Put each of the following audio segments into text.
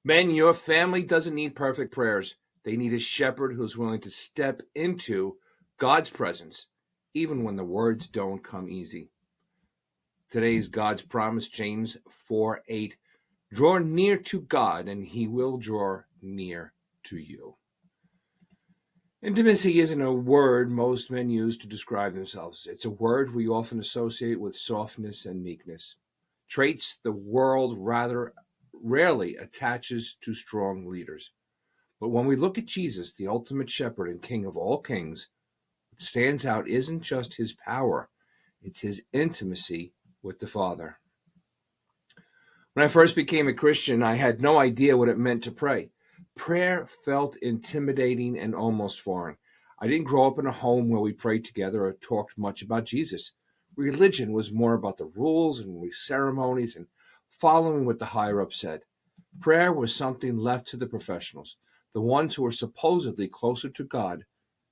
Men, your family doesn't need perfect prayers. They need a shepherd who's willing to step into God's presence, even when the words don't come easy. Today's God's promise, James 4:8. Draw near to God, and he will draw near to you. Intimacy isn't a word most men use to describe themselves. It's a word we often associate with softness and meekness, traits the world rather rarely attaches to strong leaders. But when we look at Jesus, the ultimate shepherd and king of all kings, what stands out isn't just his power, it's his intimacy with the Father. When I first became a Christian, I had no idea what it meant to pray. Prayer felt intimidating and almost foreign. I didn't grow up in a home where we prayed together or talked much about Jesus. Religion was more about the rules and ceremonies and following what the higher-ups said. Prayer was something left to the professionals, the ones who were supposedly closer to God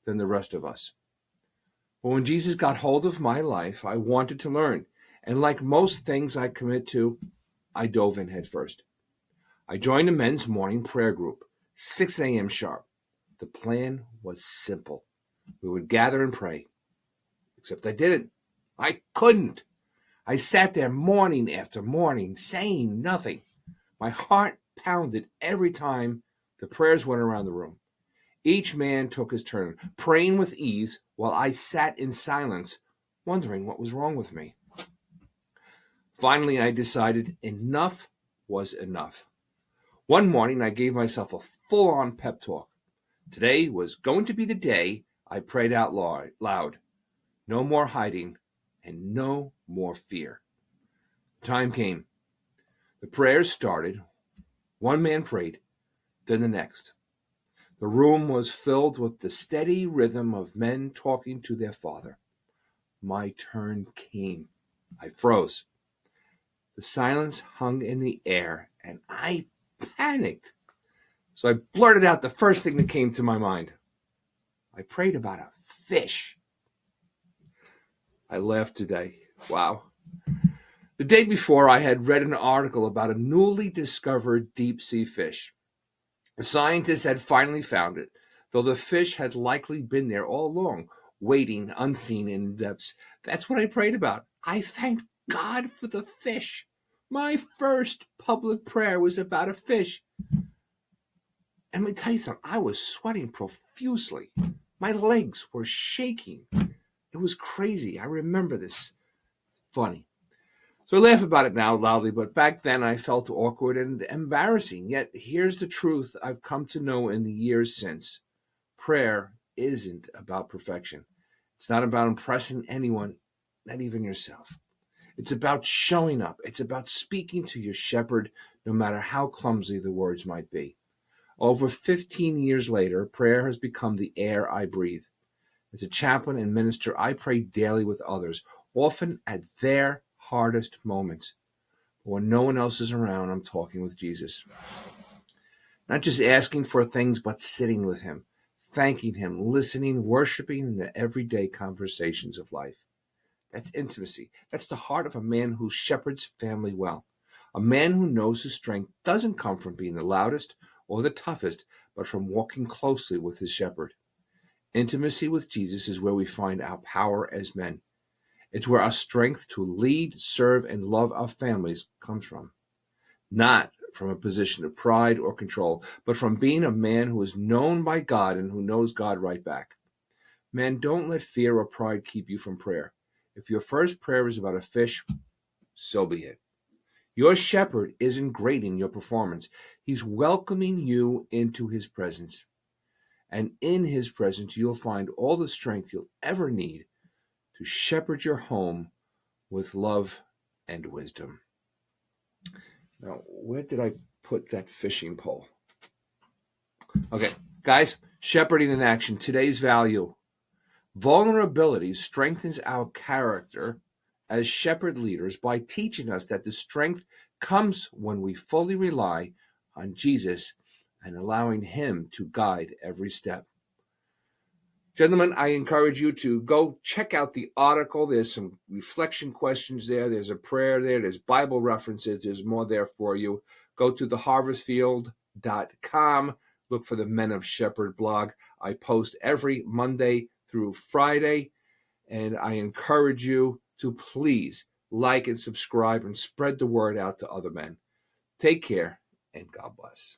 than the rest of us. But when Jesus got hold of my life, I wanted to learn. And like most things I commit to, I dove in head first. I joined a men's morning prayer group, 6 a.m. sharp. The plan was simple. We would gather and pray. Except I didn't. I couldn't. I sat there morning after morning, saying nothing. My heart pounded every time the prayers went around the room. Each man took his turn, praying with ease, while I sat in silence, wondering what was wrong with me. Finally, I decided enough was enough. One morning, I gave myself a full-on pep talk. Today was going to be the day I prayed out loud. No more hiding and no more fear. Time came. The prayers started. One man prayed, then the next. The room was filled with the steady rhythm of men talking to their Father. My turn came. I froze. The silence hung in the air, and I panicked. So I blurted out the first thing that came to my mind. I prayed about a fish. I laughed today. Wow. The day before, I had read an article about a newly discovered deep-sea fish. The scientists had finally found it, though the fish had likely been there all along, waiting unseen in the depths. That's what I prayed about. I thanked God for the fish. My first public prayer was about a fish. And let me tell you something, I was sweating profusely. My legs were shaking. It was crazy. I remember this. Funny. So I laugh about it now loudly, but back then I felt awkward and embarrassing. Yet here's the truth I've come to know in the years since. Prayer isn't about perfection. It's not about impressing anyone, not even yourself. It's about showing up. It's about speaking to your shepherd, no matter how clumsy the words might be. Over 15 years later, prayer has become the air I breathe. As a chaplain and minister, I pray daily with others, often at their hardest moments. But when no one else is around, I'm talking with Jesus. Not just asking for things, but sitting with him, thanking him, listening, worshiping in the everyday conversations of life. That's intimacy. That's the heart of a man who shepherds family well. A man who knows his strength doesn't come from being the loudest or the toughest, but from walking closely with his shepherd. Intimacy with Jesus is where we find our power as men. It's where our strength to lead, serve, and love our families comes from. Not from a position of pride or control, but from being a man who is known by God and who knows God right back. Men, don't let fear or pride keep you from prayer. If your first prayer is about a fish, so be it. Your shepherd isn't grading your performance. He's welcoming you into his presence. And in his presence, you'll find all the strength you'll ever need to shepherd your home with love and wisdom. Now, where did I put that fishing pole? Okay, guys, shepherding in action. Today's value. Vulnerability strengthens our character as shepherd leaders by teaching us that the strength comes when we fully rely on Jesus and allowing him to guide every step. Gentlemen, I encourage you to go check out the article. There's some reflection questions there. There's a prayer there. There's Bible references. There's more there for you. Go to the Harvest Field fatherhood.com. Look for the Men of Shepherd blog. I post every Monday through Friday, and I encourage you to please like and subscribe and spread the word out to other men. Take care, and God bless.